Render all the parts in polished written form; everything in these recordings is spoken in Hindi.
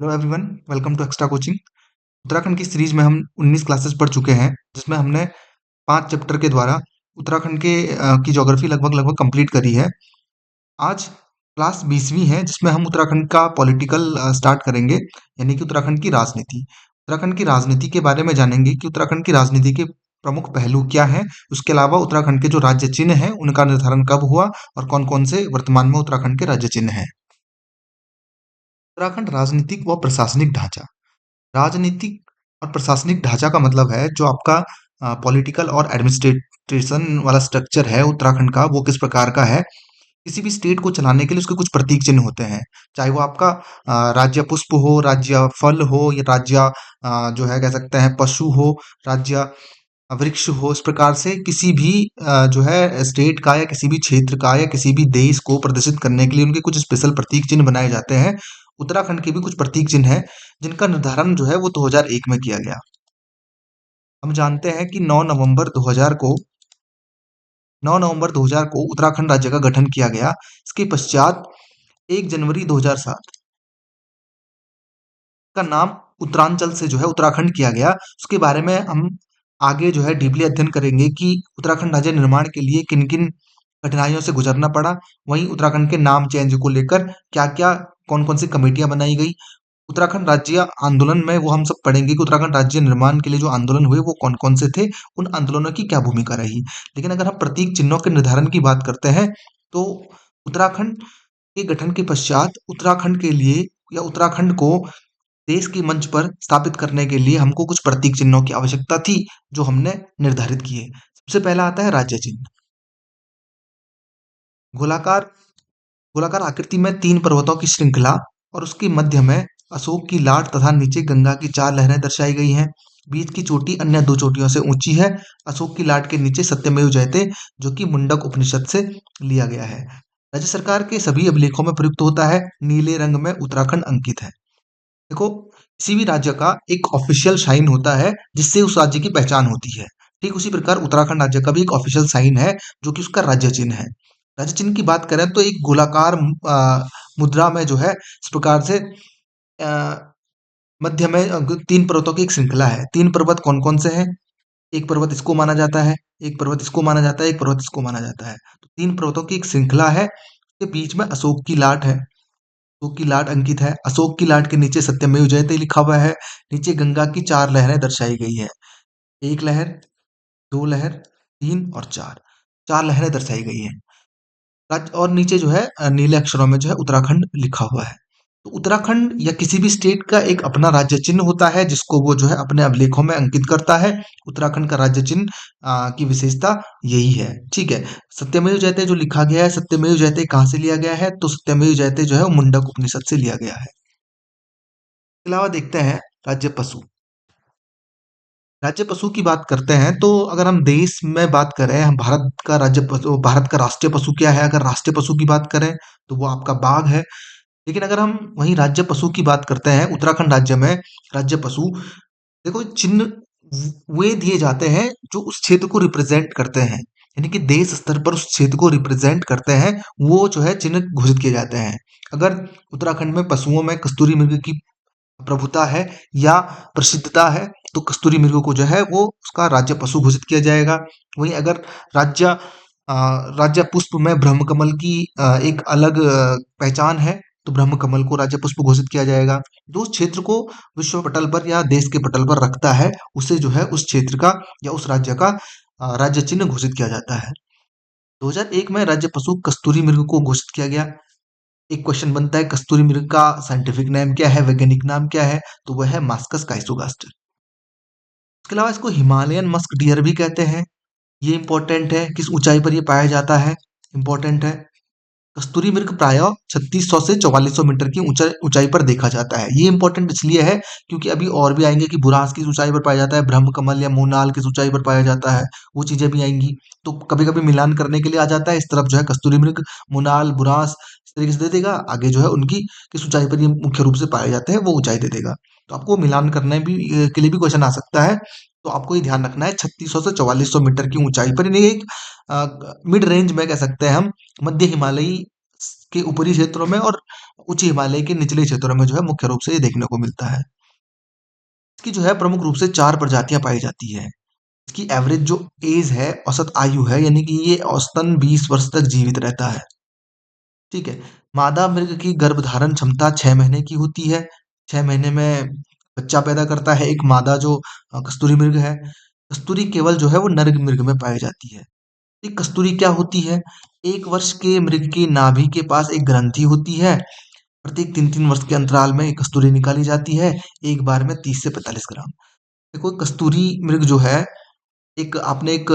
Hello everyone, welcome to extra coaching. Uttarakhand की सीरीज में हम 19 क्लासेस पढ़ चुके हैं, जिसमें हमने 5 चैप्टर के द्वारा उत्तराखंड की ज्योग्राफी लगभग लगभग कंप्लीट करी है। आज क्लास 20वीं है, जिसमें हम उत्तराखंड का पॉलिटिकल स्टार्ट करेंगे, यानी कि उत्तराखंड की राजनीति। उत्तराखंड की राजनीति के बारे में जानेंगे कि उत्तराखंड की राजनीति के प्रमुख पहलू क्या हैं। उसके अलावा उत्तराखंड के जो राज्य चिन्ह हैं, उनका निर्धारण कब हुआ और कौन-कौन से वर्तमान में उत्तराखंड के राज्य चिन्ह हैं। उत्तराखंड राजनीतिक व प्रशासनिक ढांचा। राजनीतिक और प्रशासनिक ढांचा का मतलब है जो आपका पॉलिटिकल और एडमिनिस्ट्रेशन वाला स्ट्रक्चर है उत्तराखंड का, वो किस प्रकार का है। किसी भी स्टेट को चलाने के लिए उसके कुछ प्रतीक चिन्ह होते हैं, चाहे वो आपका राज्य पुष्प हो, राज्य फल हो, या राज्य जो है कह सकते हैं पशु हो, राज्य वृक्ष हो। इस प्रकार से किसी भी जो है स्टेट का या किसी भी क्षेत्र का या किसी भी देश को प्रदर्शित करने के लिए उनके कुछ स्पेशल प्रतीक चिन्ह बनाए जाते हैं। उत्तराखंड के भी कुछ प्रतीक चिन्ह हैं, जिनका निर्धारण जो है वो 2001 में किया गया। हम जानते हैं कि 9 नवंबर 2000 को उत्तराखंड राज्य का गठन किया गया। इसके पश्चात 1 जनवरी 2007 का नाम उत्तरांचल से जो है उत्तराखंड किया गया। उसके बारे में हम आगे जो है डीपली अध्ययन करेंगे कि उत्तराखंड राज्य निर्माण के लिए किन-किन कठिनाइयों से गुजरना पड़ा। वहीं उत्तराखंड के नाम चेंज को लेकर क्या-क्या कौन-कौन सी कमेटियां बनाई गई। उत्तराखंड राज्य आंदोलन में वो हम सब पढ़ेंगे कि उत्तराखंड राज्य निर्माण के लिए जो आंदोलन हुए वो कौन-कौन से थे, उन आंदोलनों की क्या भूमिका रही। लेकिन अगर हम प्रतीक चिन्हों के निर्धारण की बात करते हैं, तो उत्तराखंड के गठन के पश्चात उत्तराखंड के लिए या उत्तराखंड को देश के मंच पर स्थापित करने के लिए हमको कुछ प्रतीक चिन्हों की आवश्यकता थी, जो हमने निर्धारित किए। सबसे पहला आता है राज्य चिन्ह। गोलाकार गोलाकार आकृति में 3 पर्वतों की श्रृंखला और उसके मध्य में अशोक की लाट तथा नीचे गंगा की 4 लहरें दर्शाई गई हैं। बीच की चोटी अन्य 2 चोटियों से ऊंची है। अशोक की लाट के नीचे सत्यमेव जयते, जो कि मुंडक उपनिषद से लिया गया है। राज्य सरकार के सभी अभिलेखों में प्रयुक्त होता है। नीले रंग में उत्तराखंड अंकित है। देखो, किसी भी राज्य का एक ऑफिशियल साइन होता है, जिससे उस राज्य की पहचान होती है। ठीक उसी प्रकार उत्तराखंड राज्य का भी एक ऑफिशियल साइन है, जो कि उसका राज्य चिन्ह है। राज्य चिन्ह की बात करें तो एक गोलाकार मुद्रा में जो है इस प्रकार से मध्य में 3 पर्वतों की एक श्रृंखला है। 3 पर्वत कौन-कौन से हैं? एक पर्वत इसको माना जाता है, एक पर्वत इसको माना जाता है, एक पर्वत इसको माना जाता है। तो 3 पर्वतों की एक श्रृंखला है, उसके बीच में अशोक की लाट है। अशोक की लाट अंकित है। अशोक की लाट के नीचे सत्यमेव जयते लिखा हुआ है। नीचे गंगा की 4 लहरें दर्शाई गई हैं। 1 लहर, 2 लहर, 3 और 4। 4 लहरें दर्शाई गई हैं। और नीचे जो है नीले अक्षरों में जो है उत्तराखंड लिखा हुआ है। तो उत्तराखंड या किसी भी स्टेट का एक अपना राज्य चिन्ह होता है, जिसको वो जो है अपने अभिलेखों में अंकित करता है। उत्तराखंड का राज्य चिन्ह की विशेषता यही है। ठीक है। सत्यमेव जयते जो लिखा गया है, सत्यमेव जयते कहाँ से लिया गया है? तो सत्यमेव जयते जो है वो मुंडक उपनिषद से लिया गया है। इसके अलावा देखते हैं राज्य पशु। राज्य पशु की बात करते हैं तो अगर हम देश में बात करें, हम भारत का राष्ट्रीय पशु क्या है? अगर राष्ट्रीय पशु की बात करें तो वो आपका बाघ है। लेकिन अगर हम वहीं राज्य पशु की बात करते हैं, उत्तराखंड राज्य में राज्य पशु, देखो चिन्ह वे दिए जाते हैं जो उस क्षेत्र को रिप्रेजेंट करते हैं, यानी कि देश स्तर पर उस क्षेत्र को रिप्रेजेंट करते हैं, वो जो है चिन्ह घोषित किए जाते हैं। अगर उत्तराखंड में पशुओं में कस्तूरी मृग की प्रभुता है या प्रसिद्धता है, तो कस्तूरी मृग को जो है वो उसका राज्य पशु घोषित किया जाएगा। वहीं अगर राज्य राज्य पुष्प में ब्रह्मकमल की एक अलग पहचान है, तो ब्रह्मकमल को राज्य पुष्प घोषित किया जाएगा। जो उस क्षेत्र को विश्व पटल पर या देश के पटल पर रखता है, उसे जो है उस क्षेत्र का या उस राज्य का राज्य चिन्ह घोषित किया जाता है। 2001 में राज्य पशु कस्तूरी मृग को घोषित किया गया। एक क्वेश्चन बनता है, कस्तूरी मृग का साइंटिफिक नेम क्या है, वैज्ञानिक नाम क्या है? तो वह है मास्कस काइसोगास्टर। इसके अलावा इसको हिमालयन मस्क डियर भी कहते हैं। ये इंपॉर्टेंट है, किस ऊंचाई पर ये पाया जाता है? इंपॉर्टेंट है। कस्तूरी मृग प्रायः 3600 से 4400 मीटर की ऊंचाई पर देखा जाता है। ये इंपॉर्टेंट इसलिए है क्योंकि अभी और भी आएंगे कि बुरांस किस ऊंचाई पर पाया जाता है, ब्रह्मकमल या मोनाल किस ऊंचाई पर पाया जाता है, वो चीजें भी आएंगी। तो कभी कभी मिलान करने के लिए आ जाता है, इस तरफ जो है कस्तूरी मृग, मोनाल, बुरांस इस तरीके से दे देगा, आगे जो है उनकी किस ऊंचाई पर ये मुख्य रूप से पाए जाते हैं वो ऊंचाई दे देगा। तो आपको मिलान करने भी के लिए भी क्वेश्चन आ सकता है। तो आपको ये ध्यान रखना है 3600 से 4400 मीटर की ऊंचाई पर, यानी एक मिड रेंज में कह सकते हैं हम, मध्य हिमालयी के ऊपरी क्षेत्रों में और उच्च हिमालय के निचले क्षेत्रों में जो है मुख्य रूप से ये देखने को मिलता है। इसकी जो है प्रमुख रूप से 4 प्रजातियाँ पाई जाती है। इसकी एवरेज जो एज है, औसत आयु है, यानी कि ये औसतन 20 वर्ष तक जीवित रहता है। ठीक है। मादा मृग की गर्भधारण क्षमता 6 महीने की होती है। 6 महीने में बच्चा पैदा करता है एक मादा जो कस्तूरी मृग है। कस्तूरी केवल जो है वो नर मृग में पाई जाती है। ये कस्तूरी क्या होती है? 1 वर्ष के मृग की नाभि के पास एक ग्रंथि होती है। प्रत्येक 3-3 वर्ष के अंतराल में एक कस्तूरी निकाली जाती है, एक बार में 30 से 45 ग्राम। देखो कस्तूरी मृग जो है, एक आपने एक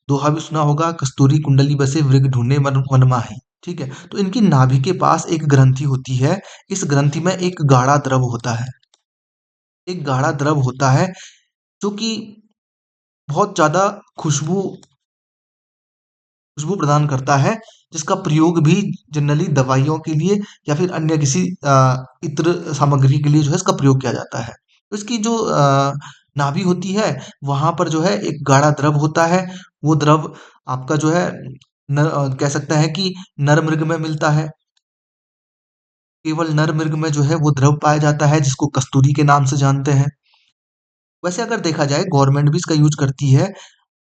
दोहा भी सुना होगा, कस्तूरी कुंडली बसे मृग ढूंढे मन मन माही। ठीक है, तो इनकी नाभि के पास एक ग्रंथि होती है। इस ग्रंथि में एक गाढ़ा द्रव होता है। एक गाढ़ा द्रव होता है जो कि बहुत ज्यादा खुशबू खुशबू प्रदान करता है, जिसका प्रयोग भी जनरली दवाइयों के लिए या फिर अन्य किसी इत्र सामग्री के लिए जो है इसका प्रयोग किया जाता है। तो इसकी जो नाभि होती है, वहां पर जो है एक गाढ़ा द्रव होता है। वो द्रव आपका जो है कह सकते हैं कि नर मृग में मिलता है। केवल नर मृग में जो है वो द्रव पाया जाता है, जिसको कस्तूरी के नाम से जानते हैं। वैसे अगर देखा जाए, गवर्नमेंट भी इसका यूज करती है,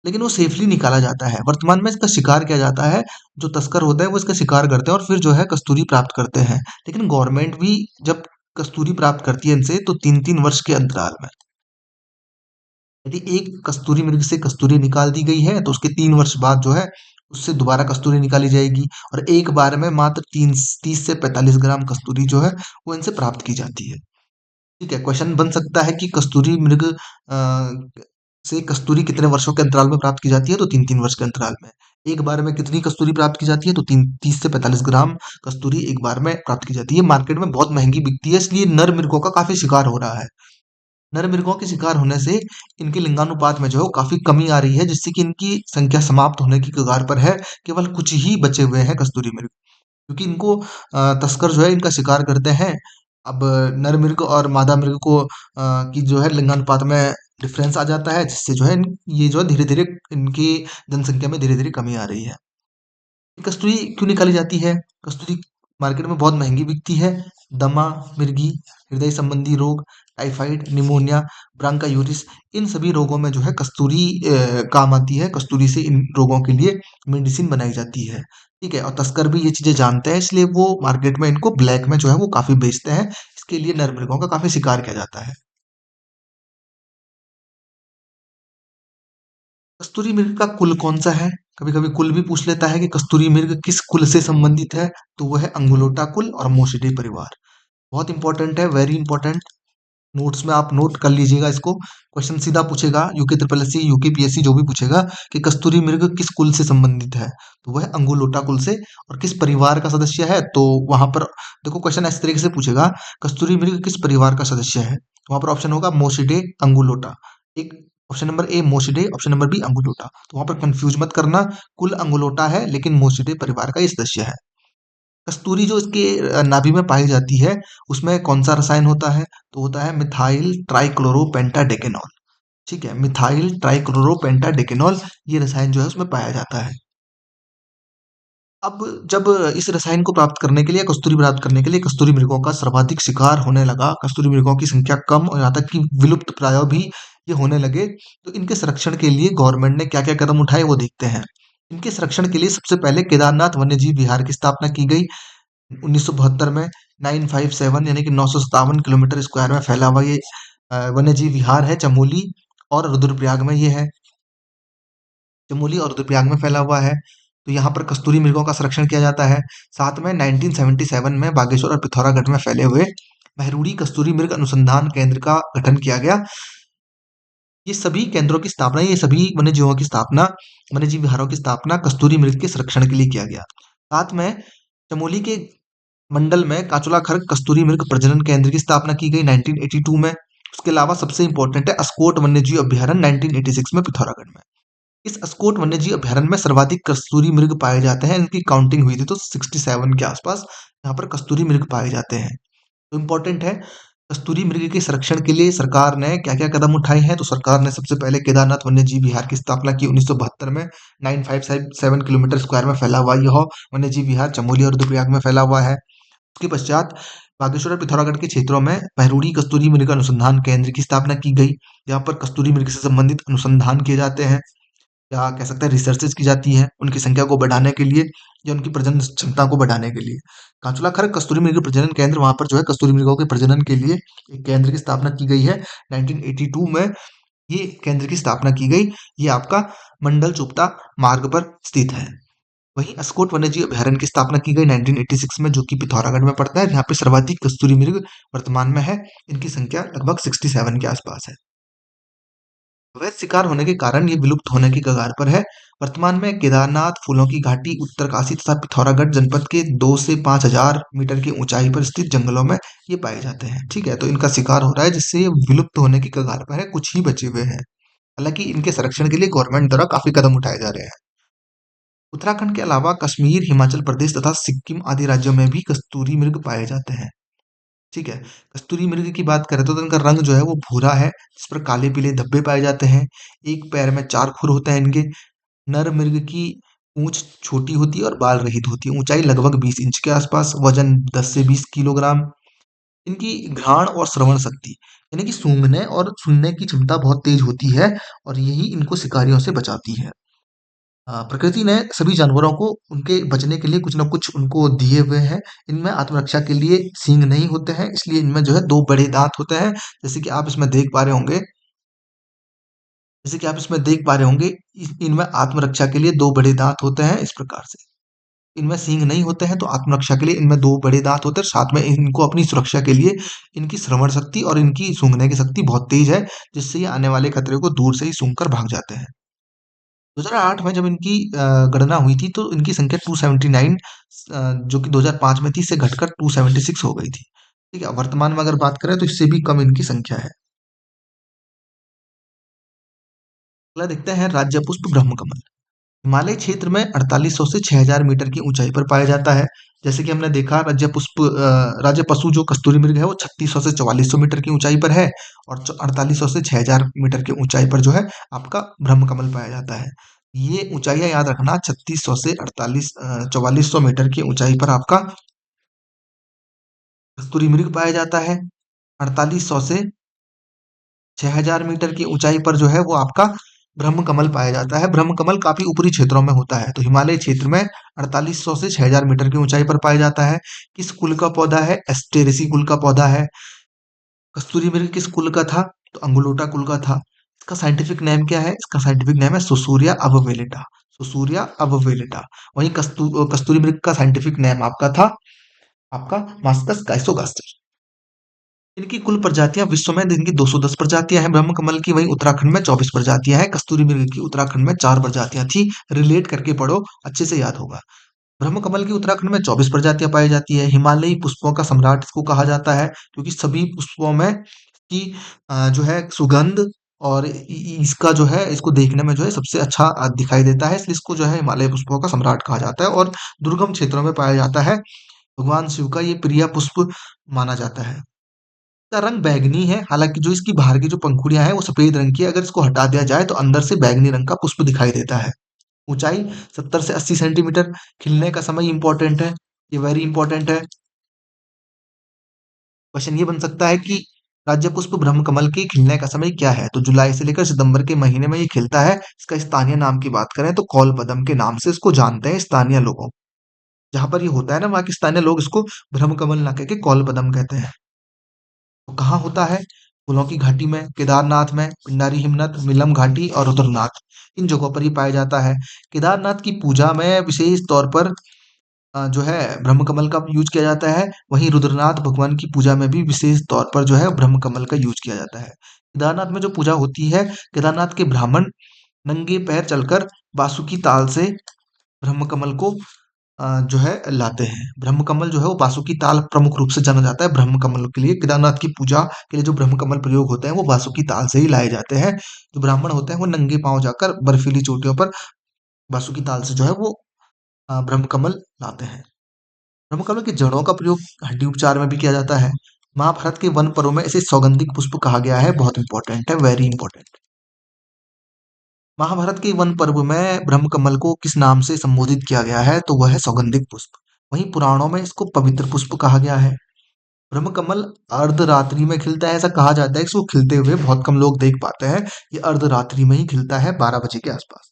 लेकिन वो सेफली निकाला जाता है। वर्तमान में इसका शिकार किया जाता है। जो तस्कर होते हैं वो इसका शिकार करते हैं और फिर जो है कस्तूरी प्राप्त करते हैं। लेकिन गवर्नमेंट भी जब कस्तूरी प्राप्त करती है इनसे, तो 3-3 वर्ष के अंतराल में, यदि एक कस्तूरी मृग से कस्तूरी निकाल दी गई है, तो उसके 3 वर्ष बाद जो है उससे दोबारा कस्तूरी निकाली जाएगी और एक बार में मात्र 30 से 45 ग्राम कस्तूरी जो है वो इनसे प्राप्त की जाती है। ठीक है, क्वेश्चन बन सकता है कि कस्तूरी मृग से कस्तूरी कितने वर्षों के अंतराल में प्राप्त की जाती है? तो 3-3 वर्ष के अंतराल में। एक बार में कितनी कस्तूरी प्राप्त की जाती है? तो 30 से 45 ग्राम कस्तूरी एक बार में प्राप्त की जाती है। मार्केट में बहुत महंगी बिकती है, इसलिए नर मृगों का काफी शिकार हो रहा है। नर मृगों के शिकार होने से इनके लिंगानुपात में जो है वो काफी कमी आ रही है, जिससे कि इनकी संख्या समाप्त होने की कगार पर है। केवल कुछ ही बचे हुए हैं कस्तूरी मृग, क्योंकि इनको तस्कर जो है इनका शिकार करते हैं। अब नर मृग और मादा मृग को की जो है लिंगानुपात में डिफरेंस आ जाता है, जिससे जो है ये जो है धीरे धीरे इनकी जनसंख्या में धीरे धीरे कमी आ रही है। कस्तूरी क्यों निकाली जाती है? कस्तूरी मार्केट में बहुत महंगी बिकती है। दमा, मिर्गी, हृदय संबंधी रोग, टाइफाइड, निमोनिया, ब्रांकायूरिस, इन सभी रोगों में जो है कस्तूरी काम आती है। कस्तूरी से इन रोगों के लिए मेडिसिन बनाई जाती है। ठीक है, और तस्कर भी ये चीजें जानते हैं, इसलिए वो मार्केट में इनको ब्लैक में जो है वो काफी बेचते हैं। इसके लिए नर मृगों का काफी शिकार किया जाता है। कस्तूरी मृग का कुल कौन सा है? कभी कभी कुल भी पूछ लेता है कि कस्तूरी मृग किस कुल से संबंधित है, तो वह है अंगुलोटा कुल और मोशिडे परिवार। बहुत इंपॉर्टेंट है, वेरी इंपॉर्टेंट। नोट्स में आप नोट कर लीजिएगा इसको। क्वेश्चन सीधा पूछेगा, UK triple S C, UK PSC जो भी पूछेगा कि कस्तूरी मृग किस कुल से संबंधित है, तो वह अंगुलोटा कुल से। और किस परिवार का सदस्य है, तो वहां पर देखो क्वेश्चन इस तरीके से पूछेगा, कस्तूरी मृग किस परिवार का सदस्य है, तो वहां पर ऑप्शन होगा मोशिडे, अंगुलोटा। एक ऑप्शन नंबर ए मोशिडे, ऑप्शन नंबर बी अंगुलोटा। तो वहां पर कंफ्यूज मत करना, कुल अंगुलोटा है लेकिन मोशिडे परिवार का ये सदस्य है। कस्तूरी जो इसके नाभि में पाई जाती है, उसमें कौन सा रसायन होता है? तो होता है मिथाइल ट्राइक्लोरोपेंटाडेकेनॉल। ठीक है, मिथाइल ट्राइक्लोरोपेंटाडेकेनॉल, ये रसायन जो है उसमें पाया जाता है। अब जब इस रसायन को प्राप्त करने के लिए, कस्तूरी प्राप्त करने के लिए कस्तूरी मृगों का सर्वाधिक शिकार होने लगा, कस्तूरी मृगों की संख्या कम और यहाँ तक कि विलुप्त प्राय भी ये होने लगे, तो इनके संरक्षण के लिए गवर्नमेंट ने क्या क्या कदम उठाए वो देखते हैं। इनके संरक्षण के लिए सबसे पहले केदारनाथ वन्यजीव विहार की स्थापना की गई 1972 में। 957 यानी कि 957 किलोमीटर स्क्वायर में फैला हुआ ये वन्यजीव विहार है, चमोली और रुद्रप्रयाग में ये है। चमोली और रुद्रप्रयाग में फैला हुआ है। तो यहाँ पर कस्तूरी मृगों का संरक्षण किया जाता है। साथ में 1977 में बागेश्वर और पिथौरागढ़ में फैले हुए महरूड़ी कस्तूरी मृग अनुसंधान केंद्र का गठन किया गया। ये सभी केंद्रों की स्थापना, ये सभी वन्यजीवों की स्थापना, वन्यजीव विहारों की स्थापना कस्तूरी मृग के संरक्षण के लिए किया गया। साथ में चमोली के मंडल में काचुला खर्क कस्तूरी मृग प्रजनन केंद्र की स्थापना की गई 1982 में। उसके अलावा सबसे इंपॉर्टेंट है अस्कोट वन्यजीव अभ्यारण्य 1986 में पिथौरागढ़ में। इस अस्कोट वन्यजीव अभ्यारण्य में सर्वाधिक कस्तूरी मृग पाए जाते हैं। इनकी काउंटिंग हुई थी तो 67 के आसपास यहाँ पर कस्तूरी मृग पाए जाते हैं। तो इम्पोर्टेंट है, कस्तूरी मृग के संरक्षण के लिए सरकार ने क्या-क्या कदम उठाए हैं? तो सरकार ने सबसे पहले केदारनाथ वन्यजीव विहार की स्थापना की 1972 में। 957 किलोमीटर स्क्वायर में फैला हुआ यह वन्यजीव विहार चमोली और रुद्रप्रयाग में फैला हुआ है। उसके पश्चात बागेश्वर और पिथौरागढ़ के क्षेत्रों में पहरुड़ी कस्तूरी मृग अनुसंधान केंद्र की स्थापना की गई, जहाँ पर कस्तूरी मृग से संबंधित अनुसंधान किए जाते हैं, या कह सकते हैं रिसर्चेज की जाती हैं उनकी संख्या को बढ़ाने के लिए या उनकी प्रजनन क्षमता को बढ़ाने के लिए। कांचुला खर कस्तूरी मृग प्रजनन केंद्र, वहां पर जो है कस्तूरी मृगों के प्रजनन के लिए एक केंद्र की स्थापना की गई है। 1982 में ये केंद्र की स्थापना की गई। ये आपका मंडल चुप्ता मार्ग पर स्थित है। वहीं अस्कोट वन्यजीव अभयारण्य की स्थापना की गई 1986 में, जो कि पिथौरागढ़ में पड़ता है। यहाँ पे सर्वाधिक कस्तूरी मृग वर्तमान में है। इनकी संख्या लगभग 67 के आसपास है। अवैध शिकार होने के कारण ये विलुप्त होने की कगार पर है। वर्तमान में केदारनाथ, फूलों की घाटी, उत्तरकाशी तथा पिथौरागढ़ जनपद के 2 से 5,000 मीटर की ऊंचाई पर स्थित जंगलों में ये पाए जाते हैं। ठीक है, तो इनका शिकार हो रहा है जिससे ये विलुप्त होने की कगार पर है। कुछ ही बचे हुए हैं। हालांकि इनके संरक्षण के लिए गवर्नमेंट द्वारा काफी कदम उठाए जा रहे हैं। उत्तराखंड के अलावा कश्मीर, हिमाचल प्रदेश तथा सिक्किम आदि राज्यों में भी कस्तूरी मृग पाए जाते हैं। ठीक है। कस्तूरी मृग की बात करें तो इनका रंग जो है वो भूरा है, जिस पर काले पीले धब्बे पाए जाते हैं। एक पैर में 4 खुर होते हैं इनके। नर मृग की पूंछ छोटी होती है और बाल रहित होती है। ऊंचाई लगभग 20 इंच के आसपास, वजन 10 से 20 किलोग्राम। इनकी घ्राण और श्रवण शक्ति, यानी कि सूंघने और सुनने की क्षमता बहुत तेज होती है, और यही इनको शिकारियों से बचाती है। प्रकृति ने सभी जानवरों को उनके बचने के लिए कुछ ना कुछ उनको दिए हुए हैं। इनमें आत्मरक्षा के लिए सींग नहीं होते हैं, इसलिए इनमें जो है 2 बड़े दाँत होते हैं। जैसे कि आप इसमें देख पा रहे होंगे जैसे कि आप इसमें देख पा रहे होंगे, इनमें आत्मरक्षा के लिए 2 बड़े दाँत होते हैं इस प्रकार से। इनमें सींग नहीं होते हैं, तो आत्मरक्षा के लिए इनमें 2 बड़े दाँत होते हैं। साथ में इनको अपनी सुरक्षा के लिए इनकी श्रवण शक्ति और इनकी सूंघने की शक्ति बहुत तेज है, जिससे ये आने वाले खतरे को दूर से ही सूंघ कर भाग जाते हैं। 2008 में जब इनकी गणना हुई थी, तो इनकी संख्या 279, जो कि 2005 में थी, से घटकर 276 हो गई थी। ठीक है, वर्तमान में अगर बात करें तो इससे भी कम इनकी संख्या है। अगला देखते हैं राज्य पुष्प ब्रह्मकमल। हिमालय क्षेत्र में 4800 से 6000 मीटर की ऊंचाई पर पाया जाता है। जैसे कि हमने देखा, राज्य पशु जो कस्तूरी मृग है वो 3600 से 4400 मीटर की ऊंचाई पर है, और 4800 से 6000 मीटर की ऊंचाई पर जो है आपका ब्रह्मकमल पाया जाता है। ये ऊंचाइयां याद रखना, 3600 से 4400 मीटर की ऊंचाई पर आपका कस्तूरी मृग पाया जाता है। 4800 से 6000 मीटर की ऊंचाई पर जो है वो आपका ब्रह्म कमल पाया जाता है। ब्रह्म कमल काफी ऊपरी क्षेत्रों में होता है, तो हिमालय क्षेत्र में 4800 से 6000 मीटर की ऊंचाई पर पाया जाता है। किस कुल का पौधा है? एस्टेरेसी कुल का पौधा है। कस्तूरी मृग किस कुल का था? तो अंगुलोटा कुल का था। इसका साइंटिफिक नेम क्या है? इसका साइंटिफिक नेम है सुसूरिया अबवेलिटा। सुसूरिया अबवेलिटा। वहीं कस्तूरी मृग का साइंटिफिक नेम आपका था आपका मास्कस गाइसोगास्टर। इनकी कुल प्रजातियां विश्व में इनकी 210 प्रजातियां हैं ब्रह्म कमल की। वहीं उत्तराखंड में 24 प्रजातियां हैं। कस्तूरी मृग की उत्तराखंड में 4 प्रजातियां थी। रिलेट करके पढ़ो, अच्छे से याद होगा। ब्रह्म कमल की उत्तराखंड में 24 प्रजातियां पाई जाती है। हिमालयी पुष्पों का सम्राट इसको कहा जाता है, क्योंकि सभी पुष्पों में की जो है सुगंध और इसका जो है, इसको देखने में जो है सबसे अच्छा दिखाई देता है, इसलिए इसको जो है हिमालय पुष्पों का सम्राट कहा जाता है, और दुर्गम क्षेत्रों में पाया जाता है। भगवान शिव का ये प्रिय पुष्प माना जाता है। इसका रंग बैंगनी है, हालांकि जो इसकी बाहर की जो पंखुड़ियां हैं वो सफेद रंग की है। अगर इसको हटा दिया जाए तो अंदर से बैंगनी रंग का पुष्प दिखाई देता है। ऊंचाई 70 से 80 सेंटीमीटर। खिलने का समय इंपॉर्टेंट है, ये वेरी इंपॉर्टेंट है। क्वेश्चन ये बन सकता है कि राज्य पुष्प ब्रह्म कमल के खिलने का समय क्या है? तो जुलाई से लेकर सितंबर के महीने में ये खिलता है। इसका स्थानीय नाम की बात करें तो कौल पदम के नाम से इसको जानते हैं स्थानीय लोगों। जहां पर ये होता है ना, वहां के स्थानीय लोग इसको ब्रह्म कमल ना कह के कौल पदम कहते हैं। तो कहाँ होता है? फूलों की घाटी में, केदारनाथ में, पिंडारी हिमनद, मिलम घाटी और रुद्रनाथ, इन जगहों पर ये पाया जाता है। केदारनाथ की पूजा में विशेष तौर पर जो है ब्रह्म कमल का यूज किया जाता है। वहीं रुद्रनाथ भगवान की पूजा में भी विशेष तौर पर जो है ब्रह्म कमल का यूज किया जाता है। केदारनाथ में जो पूजा होती है, केदारनाथ के ब्राह्मण नंगे पैर चलकर बासुकी ताल से ब्रह्म कमल को जो है लाते हैं। ब्रह्म कमल जो है वो बासुकी ताल प्रमुख रूप से जाना जाता है ब्रह्म कमल के लिए। केदारनाथ की पूजा के लिए जो ब्रह्म कमल प्रयोग होते हैं वो बासुकी ताल से ही लाए जाते हैं। जो ब्राह्मण होते हैं वो नंगे पांव जाकर बर्फीली चोटियों पर बासुकी ताल से जो है वो ब्रह्म कमल लाते हैं। ब्रह्म कमल की जड़ों का प्रयोग हड्डी उपचार में भी किया जाता है। महाभारत के वन पर्व में इसे सौगंधिक पुष्प कहा गया है, बहुत इंपॉर्टेंट है, वेरी इंपॉर्टेंट। महाभारत के वन पर्व में ब्रह्मकमल को किस नाम से संबोधित किया गया है, तो वह है सौगंधिक पुष्प। वहीं पुराणों में इसको पवित्र पुष्प कहा गया है। ब्रह्मकमल अर्धरात्रि में खिलता है, ऐसा कहा जाता है कि इसको खिलते हुए बहुत कम लोग देख पाते हैं। ये अर्धरात्रि में ही खिलता है, 12 बजे के आसपास।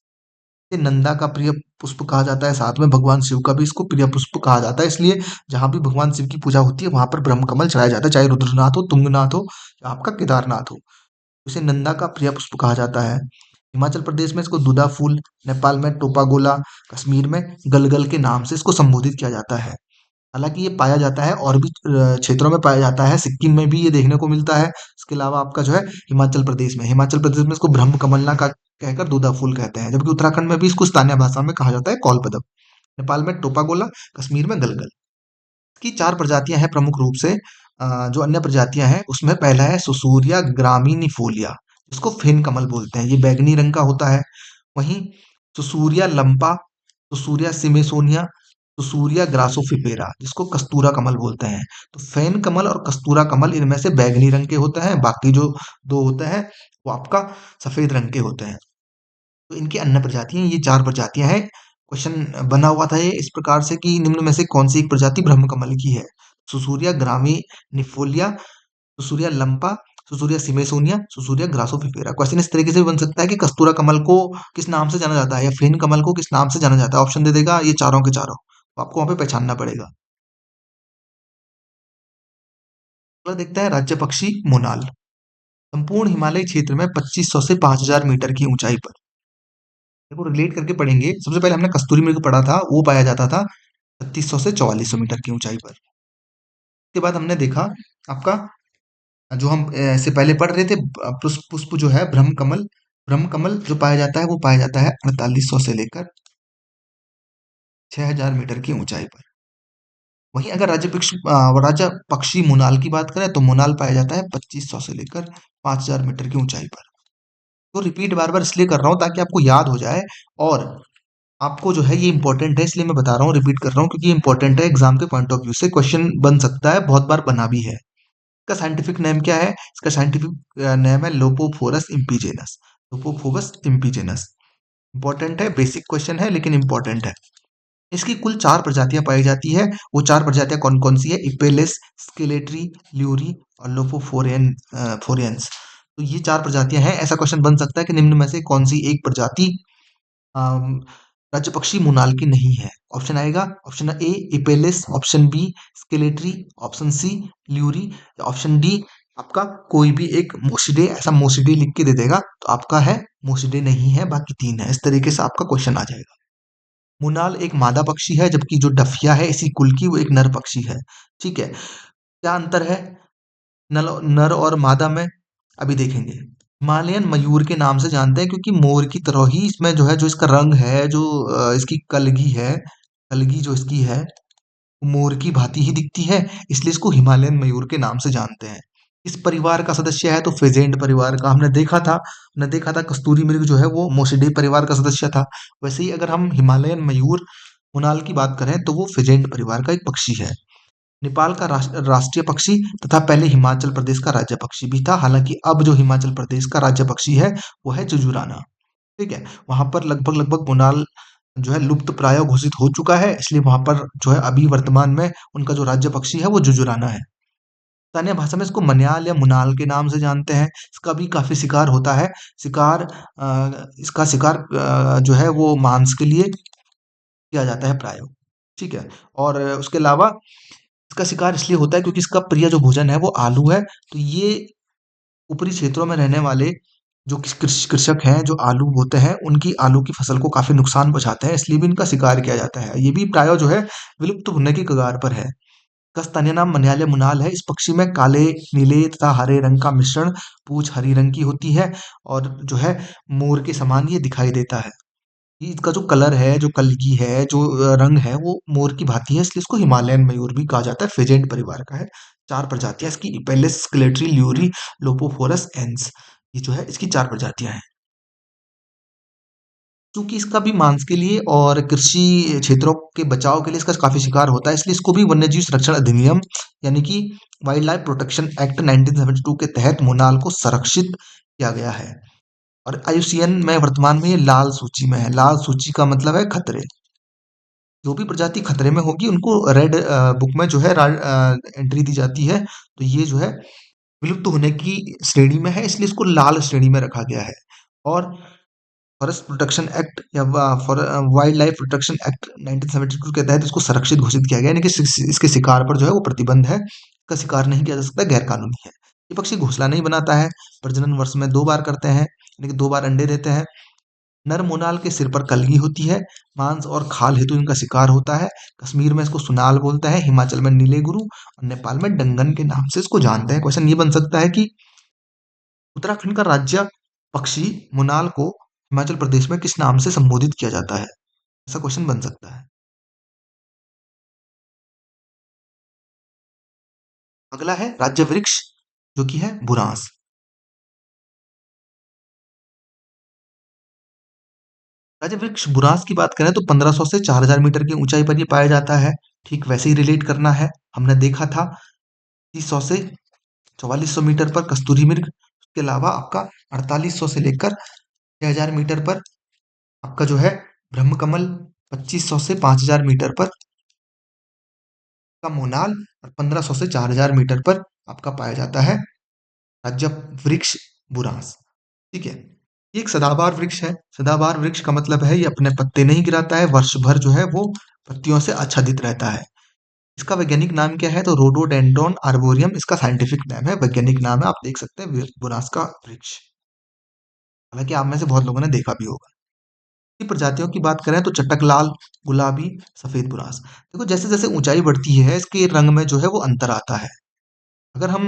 ये नंदा का प्रिय पुष्प कहा जाता है, साथ में भगवान शिव का भी इसको प्रिय पुष्प कहा जाता है। इसलिए जहां भी भगवान शिव की पूजा होती है वहां पर ब्रह्मकमल चढ़ाया जाता है, चाहे रुद्रनाथ हो, तुंगनाथ हो या आपका केदारनाथ हो। इसे नंदा का प्रिय पुष्प कहा जाता है। हिमाचल प्रदेश में इसको दूधा फूल, नेपाल में टोपागोला, कश्मीर में गलगल के नाम से इसको संबोधित किया जाता है। हालांकि ये पाया जाता है और भी क्षेत्रों में पाया जाता है, सिक्किम में भी ये देखने को मिलता है। इसके अलावा आपका जो है हिमाचल प्रदेश में इसको ब्रह्म कमलना का कहकर दूधा फूल कहते हैं, जबकि उत्तराखंड में भी इसको स्थानीय भाषा में कहा जाता है कौलपदम। नेपाल में टोपागोला, कश्मीर में गलगल। की 4 प्रजातियां हैं प्रमुख रूप से। जो अन्य प्रजातियां हैं उसमें पहला है सुसूरिया ग्रामिनिफोलिया, जिसको फेन कमल बोलते हैं, ये बैगनी रंग का होता है। वहीं सुसूरिया लंपा, सुसूरिया सिमेसोनिया, सुसूरिया ग्रासोफिपेरा, जिसको कस्तूरा कमल बोलते हैं। तो फेन कमल और कस्तूरा कमल इनमें से बैगनी रंग के होते हैं, बाकी जो दो होते हैं वो आपका सफेद रंग के होते हैं। तो इनकी अन्य प्रजातियां, ये 4 प्रजातियां हैं। क्वेश्चन बना हुआ था ये इस प्रकार से कि निम्न में से कौन सी एक प्रजाति ब्रह्मकमल की है? सुसूरिया ग्रामी निफोलिया, सुसूरिया लंपा, सुसूरिया सिमेसोनिया, सुसूरिया ग्रासोफिफेरा। क्वेश्चन इस तरीके से भी बन सकता है कि कस्तूरा कमल को किस नाम से जाना जाता है या फेन कमल को किस नाम से जाना जाता है। ऑप्शन दे देगा ये चारों के चारों, तो आपको वहां पे पहचानना पड़ेगा। अगला देखते हैं राज्य पक्षी मोनाल। संपूर्ण हिमालय क्षेत्र में 2500 से 5000 मीटर की ऊंचाई पर, देखो रिलेट करके पढ़ेंगे। सबसे पहले हमने कस्तूरी मृग पढ़ा था, वो पाया जाता था 3600 से 4400 मीटर की ऊंचाई पर। उसके बाद हमने देखा आपका जो हम इससे पहले पढ़ रहे थे पुष्प पुष्प जो है ब्रह्मकमल। ब्रह्मकमल जो पाया जाता है वो पाया जाता है 4800 से लेकर 6000 मीटर की ऊंचाई पर। वहीं अगर राज्य पक्षी मोनाल की बात करें तो मोनाल पाया जाता है 2500 से लेकर 5000 मीटर की ऊंचाई पर। तो रिपीट बार बार इसलिए कर रहा हूँ ताकि आपको याद हो जाए, और आपको जो है ये इंपॉर्टेंट है, इसलिए मैं बता रहा हूँ, रिपीट कर रहा हूँ, क्योंकि ये इंपॉर्टेंट है एग्जाम के पॉइंट ऑफ व्यू से। क्वेश्चन बन सकता है, बहुत बार बना भी है। इसका साइंटिफिक नेम क्या है? इसका साइंटिफिक नेम है लोपोफोरस इम्पीजेनस। लोपोफोरस इम्पीजेनस इंपॉर्टेंट है, बेसिक क्वेश्चन है लेकिन इंपॉर्टेंट है। इसकी कुल 4 प्रजातियां पाई जाती है। वो 4 प्रजातियां कौन कौन सी है? इपेलिस, स्केलेट्री, ल्यूरी और फोरियंस। तो ये 4 प्रजातियां हैं। ऐसा क्वेश्चन बन सकता है कि निम्न में से कौन सी एक प्रजाति अम, राज्य पक्षी मोनाल की नहीं है। ऑप्शन आएगा, ऑप्शन ए इपेलिस, ऑप्शन बी स्केलेटरी, ऑप्शन सी ल्यूरी, या ऑप्शन डी आपका कोई भी एक मोसिडे। ऐसा मोसिडे लिख के दे देगा तो आपका है मोसिडे नहीं है, बाकी 3 है। इस तरीके से आपका क्वेश्चन आ जाएगा। मोनाल एक मादा पक्षी है, जबकि जो डफिया है इसी कुल की वो एक नर पक्षी है। ठीक है, क्या अंतर है नर नर और मादा में? अभी देखेंगे। हिमालयन मयूर के नाम से जानते हैं क्योंकि मोर की तरह ही इसमें जो है, जो इसका रंग है, जो इसकी कलगी है, कलगी जो इसकी है वो मोर की भांति ही दिखती है, इसलिए इसको हिमालयन मयूर के नाम से जानते हैं। इस परिवार का सदस्य है तो फेजेंट परिवार का। हमने देखा था कस्तूरी मृग जो है वो मोसिडे परिवार का सदस्य था। वैसे ही अगर हम हिमालयन मयूर मोनाल की बात करें तो वो फेजेंट परिवार का एक पक्षी है। नेपाल का राष्ट्रीय पक्षी तथा पहले हिमाचल प्रदेश का राज्य पक्षी भी था। हालांकि अब जो हिमाचल प्रदेश का राज्य पक्षी है वो है जुजुराना। ठीक है, वहां पर लगभग लगभग मोनाल जो है लुप्त प्राय घोषित हो चुका है, इसलिए वहां पर जो है अभी वर्तमान में उनका जो राज्य पक्षी है वो जुजुराना है। स्थानीय भाषा में इसको मन्याल या मुनाल के नाम से जानते हैं। इसका भी काफी शिकार होता है। इसका शिकार जो है वो मांस के लिए किया जाता है प्राय। ठीक है, और उसके अलावा इसका शिकार इसलिए होता है क्योंकि इसका प्रिय जो भोजन है वो आलू है। तो ये ऊपरी क्षेत्रों में रहने वाले जो कृषक हैं, जो आलू बोते हैं, उनकी आलू की फसल को काफी नुकसान पहुंचाते हैं, इसलिए भी इनका शिकार किया जाता है। ये भी प्राय जो है विलुप्त होने की कगार पर है। इसका स्थानीय नाम मन्याल मुनाल है। इस पक्षी में काले, नीले तथा हरे रंग का मिश्रण, पूंछ हरी रंग की होती है और जो है मोर के समान ये दिखाई देता है। इसका जो कलर है, जो कलगी है, जो रंग है वो मोर की भांति है, इसलिए इसको हिमालयन मयूर भी कहा जाता है। फेजेंट परिवार का है। 4 प्रजातियां इसकी, इपेलिस, स्केलेटरी, ल्यूरी, लोपोफोरस एंस। ये जो है इसकी 4 प्रजातियां हैं। चूंकि इसका भी मांस के लिए और कृषि क्षेत्रों के बचाव के लिए इसका काफी शिकार होता है, इसलिए इसको भी वन्यजीव संरक्षण अधिनियम यानी कि वाइल्ड लाइफ प्रोटेक्शन एक्ट 1972 के तहत मोनाल को संरक्षित किया गया है। और आईयूसीएन में वर्तमान में ये लाल सूची में है। लाल सूची का मतलब है खतरे। जो भी प्रजाति खतरे में होगी उनको रेड बुक में जो है एंट्री दी जाती है। तो ये जो है विलुप्त होने की श्रेणी में है, इसलिए इसको लाल श्रेणी में रखा गया है। और फॉरेस्ट प्रोटेक्शन एक्ट या वाइल्ड लाइफ प्रोटेक्शन एक्ट 1972 के तहत इसको संरक्षित घोषित किया गया, यानी कि इसके शिकार पर जो है वो प्रतिबंध है। इसका शिकार नहीं किया जा सकता, गैर कानूनी है। ये पक्षी घोंसला नहीं बनाता है, प्रजनन वर्ष में 2 बार करते हैं, यानी कि 2 बार अंडे देते हैं। नर मोनाल के सिर पर कलगी होती है। मांस और खाल हेतु इनका शिकार होता है। कश्मीर में इसको सुनाल बोलते हैं, हिमाचल में नीले गुरु और नेपाल में डंगन के नाम से इसको जानते हैं। क्वेश्चन ये बन सकता है कि उत्तराखंड का राज्य पक्षी मोनाल को हिमाचल प्रदेश में किस नाम से संबोधित किया जाता है? ऐसा क्वेश्चन बन सकता है। अगला है राज्य वृक्ष, जो कि है बुरांस। राज्य वृक्ष बुरांस की बात करें तो 1500 से 4000 मीटर की ऊंचाई पर ये पाया जाता है। ठीक वैसे ही रिलेट करना है, हमने देखा था 300 से 4400 मीटर पर कस्तूरी मृग, उसके अलावा आपका 4800 से लेकर 6000 मीटर पर आपका जो है ब्रह्म कमल, 2500 से 5000 मीटर पर का मोनाल और 1500 से 4000 मीटर पर आपका पाया जाता है राज्य वृक्ष बुरांस। ठीक है। ये एक सदाबहार वृक्ष है। सदाबहार वृक्ष का मतलब है ये अपने पत्ते नहीं गिराता है, वर्ष भर जो है वो पत्तियों से आच्छादित रहता है। इसका वैज्ञानिक नाम क्या है? तो रोडोडेंड्रॉन आर्बोरियम इसका साइंटिफिक नाम है, वैज्ञानिक नाम है। आप देख सकते हैं बुरांस का वृक्ष। हालांकि आप में से बहुत लोगों ने देखा भी होगा। की प्रजातियों की बात करें तो चटक लाल, गुलाबी, सफेद बुरांस। देखो जैसे जैसे ऊंचाई बढ़ती है इसके रंग में जो है वो अंतर आता है। अगर हम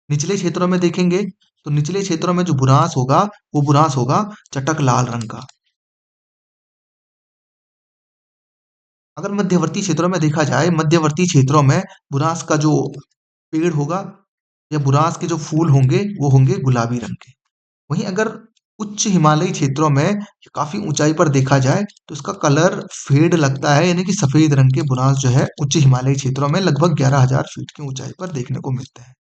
निचले क्षेत्रों में देखेंगे तो निचले क्षेत्रों में जो बुरांस होगा वो बुरांस होगा चटक लाल रंग का। अगर मध्यवर्ती क्षेत्रों में देखा जाए, मध्यवर्ती क्षेत्रों में बुरांस का जो पेड़ होगा या बुरांस के जो फूल होंगे वो होंगे गुलाबी रंग के। वहीं अगर उच्च हिमालयी क्षेत्रों में काफी ऊंचाई पर देखा जाए तो इसका कलर फेड लगता है, यानी कि सफेद रंग के बुरांस जो है उच्च हिमालयी क्षेत्रों में लगभग 11,000 फीट की ऊंचाई पर देखने को मिलते हैं।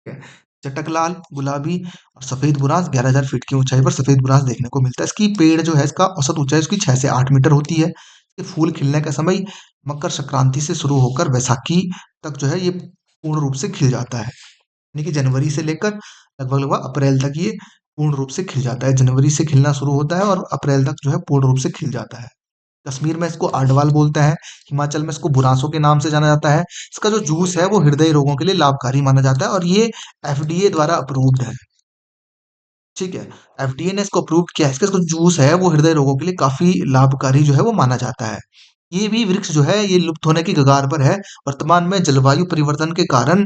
ठीक है। चटकलाल, गुलाबी और सफेद बुरांस 11,000 फीट की ऊंचाई पर सफेद बुरांस देखने को मिलता है। इसकी पेड़ जो है इसका औसत ऊंचाई उसकी 6 से 8 मीटर होती है। ये फूल खिलने का समय मकर संक्रांति से शुरू होकर बैसाखी तक जो है ये पूर्ण रूप से खिल जाता है, यानी कि जनवरी से लेकर लगभग लगभग अप्रैल तक ये पूर्ण रूप से खिल जाता है। जनवरी से खिलना शुरू होता है और अप्रैल तक जो है पूर्ण रूप से खिल जाता है। कश्मीर में इसको आडवाल बोलते हैं, हिमाचल में इसको बुरांसों के नाम से जाना जाता है। इसका जो जूस है वो हृदय रोगों के लिए लाभकारी माना जाता है और ये एफडीए द्वारा अप्रूव्ड है। ठीक है। एफडीए ने इसको अप्रूव किया है। इसका जो जूस है वो हृदय रोगों के लिए काफी लाभकारी जो है वो माना जाता है। ये भी वृक्ष जो है ये लुप्त होने की कगार पर है। वर्तमान में जलवायु परिवर्तन के कारण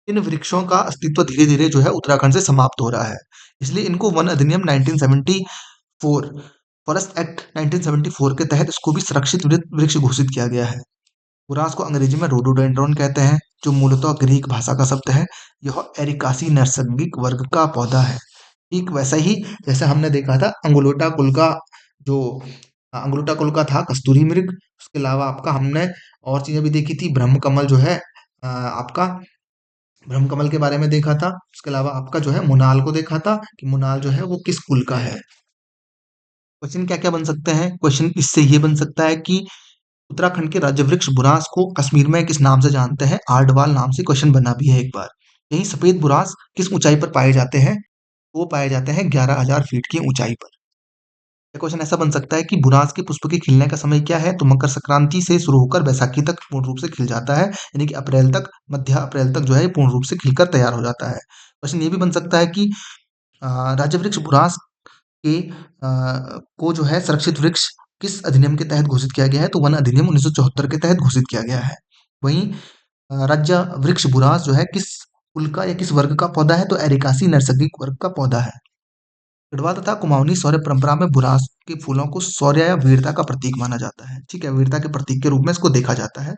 इन वृक्षों का अस्तित्व धीरे धीरे जो है उत्तराखंड से समाप्त हो रहा है। इसलिए इनको वन अधिनियम 1974 फॉरेस्ट एक्ट 1974 के तहत इसको भी संरक्षित वृक्ष घोषित किया गया है। बुरांस को अंग्रेजी में रोडोडेंड्रॉन कहते हैं, जो मूलतः ग्रीक भाषा का शब्द है। यह एरिकासी नैसर्गिक वर्ग का पौधा है। ठीक वैसा ही जैसे हमने देखा था अंगुलोटा कुल का जो अंगुलोटा कुल का था कस्तूरी मृग। उसके अलावा आपका हमने और चीजें भी देखी थी। ब्रह्म कमल जो है आपका ब्रह्म कमल के बारे में देखा था। उसके अलावा आपका जो है मुनाल को देखा था कि मुनाल जो है वो किस कुल का है। क्वेश्चन क्या क्या बन सकते हैं? क्वेश्चन इससे ये बन सकता है कि उत्तराखंड के राज्य वृक्ष बुरांस को कश्मीर में किस नाम से जानते हैं? आर्डवाल नाम से क्वेश्चन बना भी है एक बार। यही सफेद बुरांस किस ऊंचाई पर पाए जाते हैं? वो पाए जाते हैं 11,000 फीट की ऊंचाई पर। ये क्वेश्चन ऐसा बन सकता है कि बुरांस के पुष्प के खिलने का समय क्या है? तो मकर संक्रांति से शुरू होकर बैसाखी तक पूर्ण रूप से खिल जाता है, यानी कि अप्रैल तक, मध्य अप्रैल तक जो है ये पूर्ण रूप से खिलकर तैयार हो जाता है। क्वेश्चन ये भी बन सकता है कि राज्य वृक्ष बुरांस के को जो है संरक्षित वृक्ष किस अधिनियम के तहत घोषित किया गया है? तो वन अधिनियम 1974 के तहत घोषित किया गया है। वहीं राज्य वृक्ष बुरांस जो है किस कुल का या किस वर्ग का पौधा है? तो एरिकासी नैसर्गिक वर्ग का पौधा है। गढ़वाल तथा कुमाऊनी शौर्य परंपरा में बुरांस के फूलों को शौर्य या वीरता का प्रतीक माना जाता है। ठीक है, वीरता के प्रतीक के रूप में इसको देखा जाता है।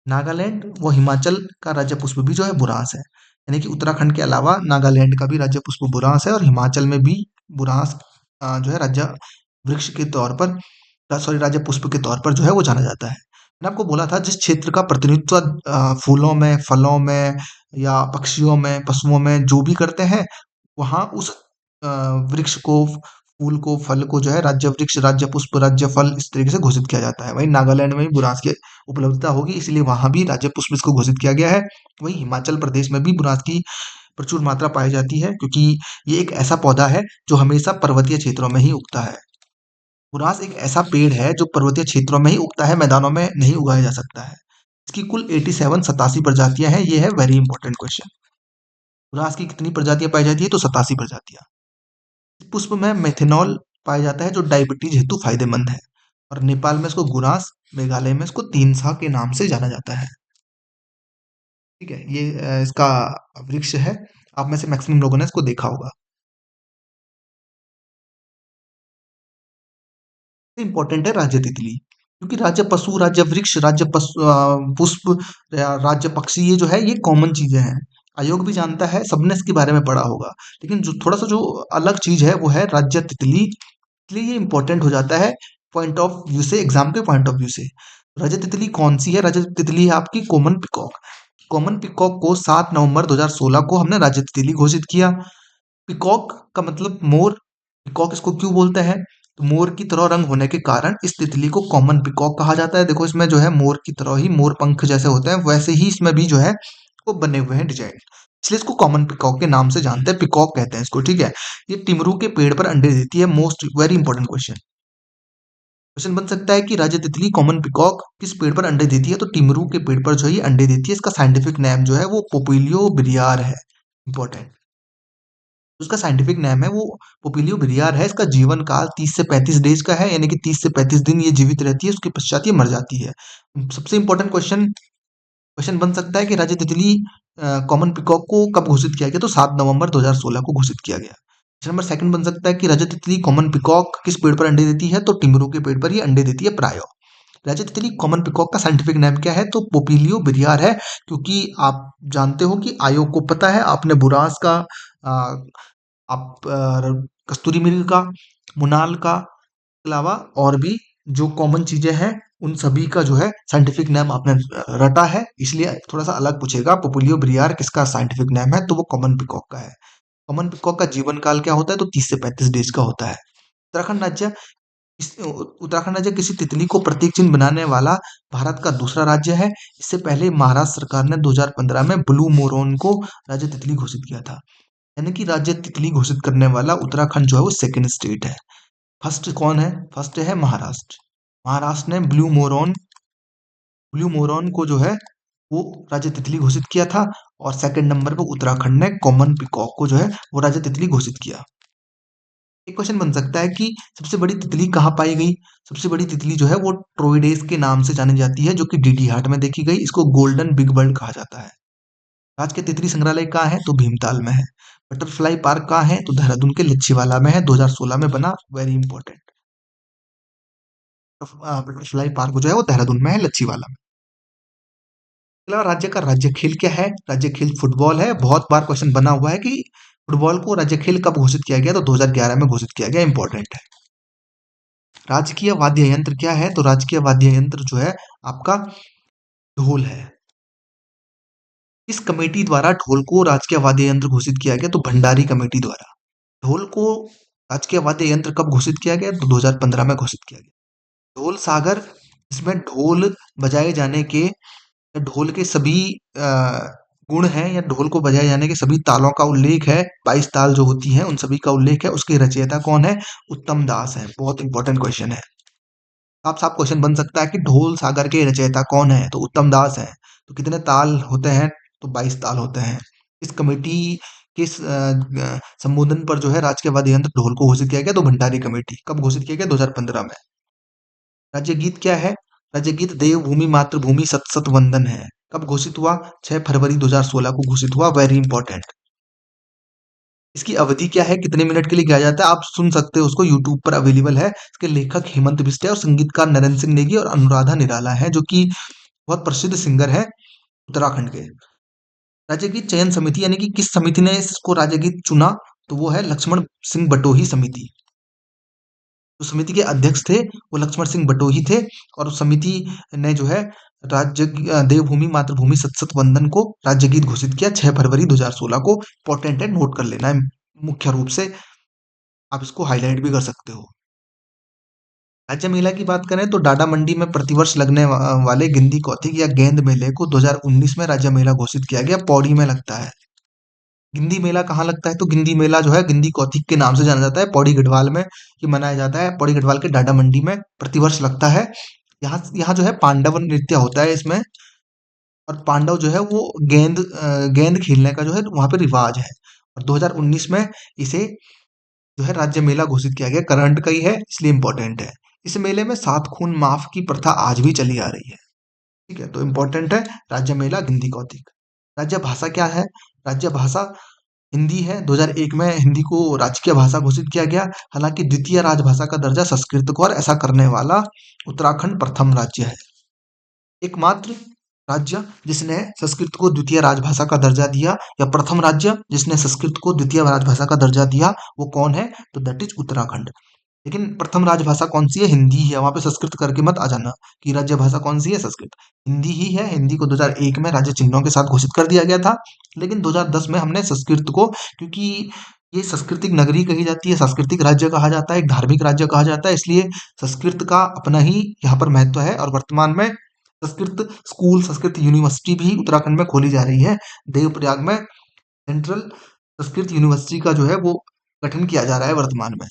नागालैंड व हिमाचल का राज्य पुष्प भी जो है बुरांस है, यानी कि उत्तराखंड के अलावा नागालैंड का भी राज्य पुष्प बुरांस है और हिमाचल में भी बुरांस जो है राज्य वृक्ष के तौर पर, सॉरी, राज्य पुष्प के तौर पर जो है वो जाना जाता है। मैंने आपको बोला था जिस क्षेत्र का प्रतिनिधित्व फूलों में, फलों में या पक्षियों में, पशुओं में जो भी करते हैं, वहाँ उस वृक्ष को, फूल को, फल को जो है राज्य वृक्ष, राज्य पुष्प, राज्य फल इस तरीके से घोषित किया जाता है। वहीं नागालैंड में भी बुरांस की उपलब्धता होगी, इसलिए वहां भी राज्य पुष्प इसको घोषित किया गया है। वहीं हिमाचल प्रदेश में भी बुरांस की प्रचुर मात्रा पाई जाती है, क्योंकि ये एक ऐसा पौधा है जो हमेशा पर्वतीय क्षेत्रों में ही उगता है। बुरांस एक ऐसा पेड़ है जो पर्वतीय क्षेत्रों में ही उगता है, मैदानों में नहीं उगाया जा सकता है। इसकी कुल 87 87 प्रजातियां हैं। ये है वेरी इंपॉर्टेंट क्वेश्चन। बुरांस की कितनी प्रजातियां पाई जाती है? तो 87 प्रजातियां। इस पुष्प में मेथनॉल पाया जाता है जो डायबिटीज हेतु फायदेमंद है। और नेपाल में इसको गुरांस, मेघालय में इसको तीनसा के नाम से जाना जाता है। ठीक है, ये इसका वृक्ष है। आप में से मैक्सिमम लोगों ने इसको देखा होगा। इंपॉर्टेंट है राज्य तितली, क्योंकि राज्य पशु, राज्य वृक्ष, राज्य पशु, पुष्प या राज्य पक्षी, ये जो है ये कॉमन चीजें हैं। आयोग भी जानता है, सबने इसके बारे में पढ़ा होगा। लेकिन जो थोड़ा सा जो अलग चीज है वो है राज्य तितली। इसलिए ये इंपॉर्टेंट हो जाता है पॉइंट ऑफ व्यू से, एग्जाम के पॉइंट ऑफ व्यू से। राज्य तितली कौन सी है? राज्य तितली है आपकी कॉमन पिकॉक। कॉमन पिकॉक को 7 नवंबर 2016 को हमने राज्य तितली घोषित किया। पिकॉक का मतलब मोर। पिकॉक इसको क्यों बोलते हैं? तो मोर की तरह रंग होने के कारण इस तितली को कॉमन पिकॉक कहा जाता है। देखो इसमें जो है मोर की तरह ही, मोर पंख जैसे होते हैं वैसे ही इसमें भी जो है वो बने हुए हैं डिजाइन, इसलिए इसको कॉमन पिकॉक के नाम से जानते हैं, पिकॉक कहते हैं इसको। ठीक है, ये टिमरू के पेड़ पर अंडे देती है। Most very important question. Question बन सकता है कि राज्य तितली कॉमन पिकॉक किस पेड़ पर अंडे देती है? तो टिमरू के पेड़ पर जो है ये अंडे देती है। इसका साइंटिफिक नेम जो है वो पोपिलियो बिरियार है। इंपॉर्टेंट, उसका साइंटिफिक नेम है वो पोपिलियो बिरियार है। इसका जीवन काल 30 से 35 डेज का है, यानी कि 30 से 35 दिन ये जीवित रहती है, उसके पश्चात ये मर जाती है। सबसे इंपॉर्टेंट क्वेश्चन, क्वेश्चन बन सकता है कि राज्य तितली कॉमन पिकॉक को कब घोषित किया गया? तो 7 नवंबर 2016 को घोषित किया गया। क्वेश्चन नंबर सेकंड बन सकता है कि राज्य तितली कॉमन पिकॉक किस पेड़ पर अंडे देती है? तो टिमरू के पेड़ पर ये अंडे देती है प्राय। राज्य तितली कॉमन पिकॉक का साइंटिफिक नेम क्या है? तो पोपिलियो बिरियार है। क्योंकि आप जानते हो कि आयोग को पता है, आपने बुरांस का, आप कस्तूरी मृग का, मुनाल का अलावा और भी जो कॉमन चीजें हैं उन सभी का जो है साइंटिफिक नेम आपने रटा है, इसलिए थोड़ा सा अलग पूछेगा। पोपुलियो ब्रियार किसका साइंटिफिक नेम है? तो वो कॉमन पिकॉक का है। कॉमन पिकॉक का जीवन काल क्या होता है? तो 30 से 35 डेज का होता है। उत्तराखंड राज्य, उत्तराखंड राज्य किसी तितली को प्रतीक चिन्ह बनाने वाला भारत का दूसरा राज्य है। इससे पहले महाराष्ट्र सरकार ने 2015 में ब्लू मोरोन को राज्य तितली घोषित किया था। यानी कि राज्य तितली घोषित करने वाला उत्तराखंड जो है वो सेकंड स्टेट है। फर्स्ट कौन है? फर्स्ट है महाराष्ट्र। महाराष्ट्र ने ब्लू मोरॉन को जो है वो राज्य तितली घोषित किया था। और सेकंड नंबर पर उत्तराखंड ने कॉमन पिकॉक को जो है वो राज्य तितली घोषित किया। एक क्वेश्चन बन सकता है कि सबसे बड़ी तितली कहाँ पाई गई? सबसे बड़ी तितली जो है वो ट्रोइडेस के नाम से जानी जाती है, जो कि डीडी हाट में देखी गई। इसको गोल्डन बिग बर्ड कहा जाता है। राजकीय तितली संग्रहालय कहाँ है? तो भीमताल में है। बटरफ्लाई पार्क कहाँ है? तो देहरादून के लिच्छीवाला में है, 2016 में बना। Very important. बटरफ्लाई पार्क जो है वो देहरादून में है, लच्छीवाला में। अगला राज्य का राज्य खेल क्या है? राज्य खेल फुटबॉल है। बहुत बार क्वेश्चन बना हुआ है कि फुटबॉल को राज्य खेल कब घोषित किया गया? तो 2011 में घोषित किया गया। इंपॉर्टेंट है। राजकीय वाद्य यंत्र क्या है? तो राजकीय वाद्य यंत्र जो है आपका ढोल है। इस कमेटी द्वारा ढोल को राजकीय वाद्य यंत्र घोषित किया गया? तो भंडारी कमेटी द्वारा। ढोल को राजकीय वाद्य यंत्र कब घोषित किया गया? तो 2015 में घोषित किया गया। ढोल सागर, इसमें ढोल बजाए जाने के, ढोल के सभी गुण हैं या ढोल को बजाए जाने के सभी तालों का उल्लेख है। 22 ताल जो होती हैं उन सभी का उल्लेख है। उसके रचयिता कौन है? उत्तम दास है। बहुत इंपॉर्टेंट क्वेश्चन है। साफ साफ क्वेश्चन बन सकता है कि ढोल सागर के रचयिता कौन है? तो उत्तम दास है। तो कितने ताल होते हैं? तो 22 ताल होते हैं। इस कमेटी के संबोधन पर जो है राजकीय वाद्य यंत्र ढोल को घोषित किया गया। तो भंडारी कमेटी कब घोषित किया गया? 2015 में। राज्य गीत क्या है? राज्य गीत देवभूमि मातृभूमि सत सत वंदन है। कब घोषित हुआ? 6 फरवरी 2016 को घोषित हुआ। Very important. इसकी अवधि क्या है? कितने मिनट के लिए गाया जाता है? आप सुन सकते हो, उसको यूट्यूब पर अवेलेबल है। इसके लेखक हेमंत बिष्ट है और संगीतकार नरेंद्र सिंह नेगी और अनुराधा निराला है, जो कि बहुत प्रसिद्ध सिंगर है उत्तराखंड के। राज्य गीत चयन समिति, यानी कि किस समिति ने इसको राज्य गीत चुना? तो वो है लक्ष्मण सिंह बटोही समिति। जो समिति के अध्यक्ष थे वो लक्ष्मण सिंह बटोही थे, और उस समिति ने जो है देवभूमि मातृभूमि सतसत वंदन को राज्य गीत घोषित किया 6 फरवरी 2016 को। इंपॉर्टेंट है, नोट कर लेना है मुख्य रूप से, आप इसको हाईलाइट भी कर सकते हो। राज्य मेला की बात करें तो डाडा मंडी में प्रतिवर्ष लगने वाले गिंदी कौतिक या गेंद मेले को 2019 में राज्य मेला घोषित किया गया, पौड़ी में लगता है। गिंदी मेला कहाँ लगता है? तो गिंदी मेला जो है गिंदी कौतिक के नाम से जाना जाता है, पौड़ी गढ़वाल में ये मनाया जाता है। पौड़ी गढ़वाल के डाडा मंडी में प्रतिवर्ष लगता है। यहाँ यहाँ जो है पांडव नृत्य होता है इसमें, और पांडव जो है वो गेंद खेलने का जो है वहां पे रिवाज है। और 2019 में इसे जो है राज्य मेला घोषित किया गया, करंट का ही है इसलिए इम्पोर्टेंट है। इस मेले में 7 खून माफ की प्रथा आज भी चली आ रही है। ठीक है, तो इम्पोर्टेंट है राज्य मेला गिंदी कौतिक। राज्य भाषा क्या है? राज्य भाषा हिंदी है। 2001 में हिंदी को राजकीय भाषा घोषित किया गया। हालांकि द्वितीय राजभाषा का दर्जा संस्कृत को, और ऐसा करने वाला उत्तराखंड प्रथम राज्य है। एकमात्र राज्य जिसने संस्कृत को द्वितीय राजभाषा का दर्जा दिया, या प्रथम राज्य जिसने संस्कृत को द्वितीय राजभाषा का दर्जा दिया, वो कौन है? तो दैट इज उत्तराखंड। लेकिन प्रथम राजभाषा कौन सी है? हिंदी ही है। वहां पे संस्कृत करके मत आ जाना कि राज्य भाषा कौन सी है, संस्कृत। हिंदी ही है। हिंदी को 2001 में राज्य चिन्हों के साथ घोषित कर दिया गया था, लेकिन 2010 में हमने संस्कृत को, क्योंकि ये सांस्कृतिक नगरी कही जाती है, सांस्कृतिक राज्य कहा जाता है, एक धार्मिक राज्य कहा जाता है, इसलिए संस्कृत का अपना ही यहाँ पर महत्व है। और वर्तमान में संस्कृत स्कूल, संस्कृत यूनिवर्सिटी भी उत्तराखंड में खोली जा रही है। देवप्रयाग में सेंट्रल संस्कृत यूनिवर्सिटी का जो है वो गठन किया जा रहा है वर्तमान में।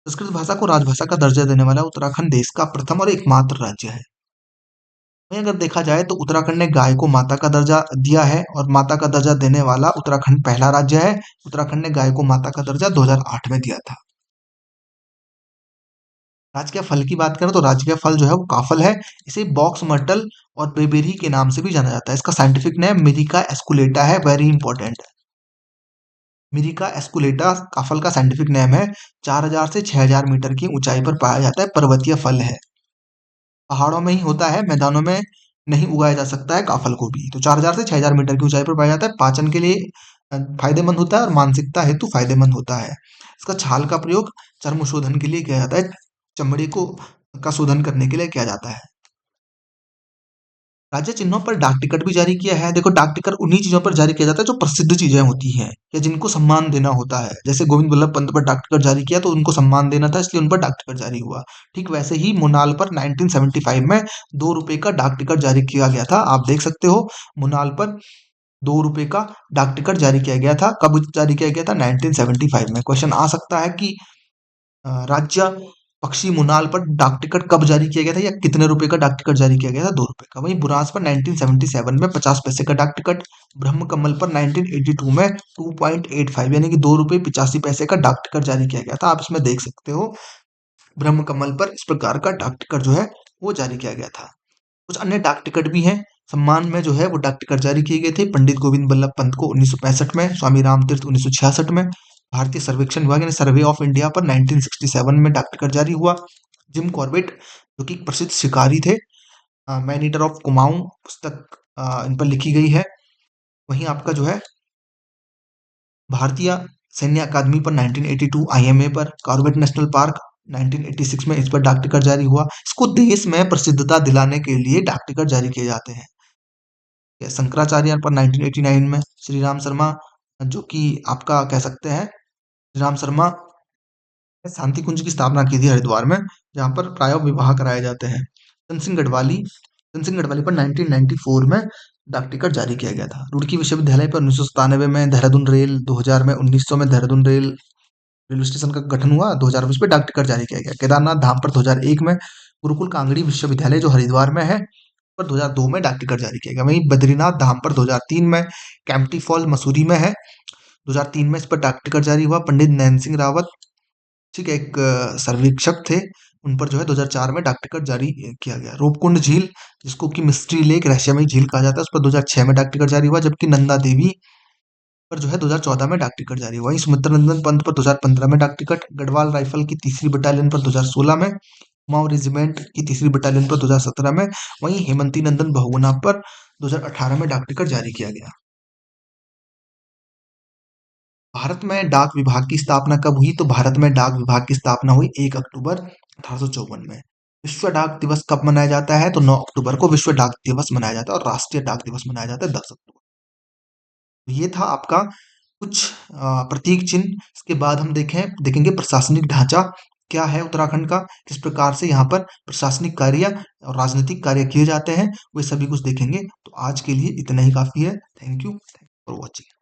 संस्कृत भाषा को राजभाषा का दर्जा देने वाला उत्तराखंड देश का प्रथम और एकमात्र राज्य है। वहीं अगर देखा जाए तो उत्तराखंड ने गाय को माता का दर्जा दिया है, और माता का दर्जा देने वाला उत्तराखंड पहला राज्य है। उत्तराखंड ने गाय को माता का दर्जा 2008 में दिया था। राजकीय फल की बात करें तो राजकीय फल जो है वो काफल है। इसे बॉक्स मर्टल और बेबेरी के नाम से भी जाना जाता है। इसका साइंटिफिक नेम मिरिका एस्कुलेटा है, वेरी इंपॉर्टेंट। मिरिका एस्कुलेटा काफल का साइंटिफिक नेम है। 4000 से 6000 मीटर की ऊंचाई पर पाया जाता है, पर्वतीय फल है। पहाड़ों में ही होता है, मैदानों में नहीं उगाया जा सकता है काफल को भी। तो 4000 से 6000 मीटर की ऊंचाई पर पाया जाता है। पाचन के लिए फायदेमंद होता है, और मानसिकता हेतु फायदेमंद होता है। इसका छाल का प्रयोग चर्म शोधन के लिए किया जाता है, चमड़ी को का शोधन करने के लिए किया जाता है। राज्य चिन्हों पर डाक टिकट भी जारी किया है। देखो, डाक टिकट उन्हीं चीजों पर जारी किया जाता है जो प्रसिद्ध चीजें होती हैं, या जिनको सम्मान देना होता है। जैसे गोविंद वल्लभ पंत पर डाक टिकट जारी किया तो उनको सम्मान देना था, इसलिए उन पर डाक टिकट जारी हुआ। ठीक वैसे ही मुनाल पर 1975 में 2 रुपए का डाक टिकट जारी किया गया था। आप देख सकते हो, मुनाल पर 2 रुपए का डाक टिकट जारी किया गया था। कब जारी किया गया था? 1975 में। क्वेश्चन आ सकता है कि राज्य पक्षी मुनाल पर डाक टिकट कब जारी किया गया था, या कितने रुपए का डाक टिकट जारी किया गया था? 2 रुपए का। वहीं बुरांस पर 1977 में 50 पैसे का डाक टिकट। ब्रह्म कमल पर 1982 में 2.85 यानी कि 2 रुपए 85 पैसे का डाक टिकट जारी किया गया था। आप इसमें देख सकते हो, ब्रह्म कमल पर इस प्रकार का डाक टिकट जो है वो जारी किया गया था। कुछ अन्य डाक टिकट भी हैं सम्मान में जो है वो डाक टिकट जारी किए गए थे। पंडित गोविंद बल्लभ पंत को 1965 में, स्वामी रामतीर्थ 1966 में, भारतीय सर्वेक्षण विभाग यानी सर्वे ऑफ इंडिया पर 1967 में डाक टिकट जारी हुआ। जिम कॉर्बेट जो कि प्रसिद्ध शिकारी थे, मैन ईटर ऑफ कुमाऊं पुस्तक इन पर लिखी गई है। वहीं आपका जो है भारतीय सैन्य अकादमी पर 1982, आईएमए पर, कॉर्बेट नेशनल पार्क 1986 में इस पर डाक टिकट जारी हुआ। इसको देश में प्रसिद्धता दिलाने के लिए डाक टिकट जारी किए जाते हैं। शंकराचार्य पर 1989 में, श्री राम शर्मा जो कि आपका कह सकते हैं, श्री राम शर्मा ने शांति कुंज की स्थापना की थी हरिद्वार में, जहाँ पर प्राय विवाह कराए जाते हैं। चंद सिंह गढ़वाली पर 1994 में डाक टिकट जारी किया गया था। रुड़की विश्वविद्यालय पर 1997 में, देहरादून रेल 2000 में, 1900 में देहरादून रेलवे स्टेशन का गठन हुआ, 2019 में डाक टिकट जारी किया गया। केदारनाथ धाम पर 2001 में, गुरुकुल कांगड़ी विश्वविद्यालय जो हरिद्वार में है पर 2002 में डाक टिकट जारी किया गया। वहीं बद्रीनाथ धाम पर 2003 में, कैंपटी फॉल मसूरी में है, 2003 में इस पर डाक टिकट जारी हुआ। पंडित नैन सिंह रावत, ठीक है, एक सर्वेक्षक थे, उन पर जो है 2004 में डाक टिकट जारी किया गया। रूपकुंड झील जिसको कि मिस्ट्री लेक रहस्यमयी झील कहा जाता है, उस पर 2006 में डाक टिकट जारी हुआ। जबकि नंदा देवी पर जो है 2014 में डाक टिकट जारी हुआ। वहीं सुमित्र नंदन पंत पर 2015 में डाक टिकट, गढ़वाल राइफल की 3री बटालियन पर 2016 में, कुमाऊं रेजिमेंट की 3री बटालियन पर 2017 में, वहीं हेमंती नंदन बहुगुणा पर 2018 में डाक टिकट जारी किया गया। भारत में डाक विभाग की स्थापना कब हुई? तो भारत में डाक विभाग की स्थापना हुई 1 अक्टूबर 1854 में। विश्व डाक दिवस कब मनाया जाता है? तो 9 अक्टूबर को विश्व डाक दिवस मनाया जाता है और राष्ट्रीय डाक दिवस मनाया जाता है 10 अक्टूबर। ये था आपका कुछ प्रतीक चिन्ह। इसके बाद हम देखेंगे प्रशासनिक ढांचा क्या है उत्तराखंड का, किस प्रकार से यहाँ पर प्रशासनिक कार्य और राजनीतिक कार्य किए जाते हैं, वे सभी कुछ देखेंगे। तो आज के लिए इतना ही काफी है। Thank you for watching.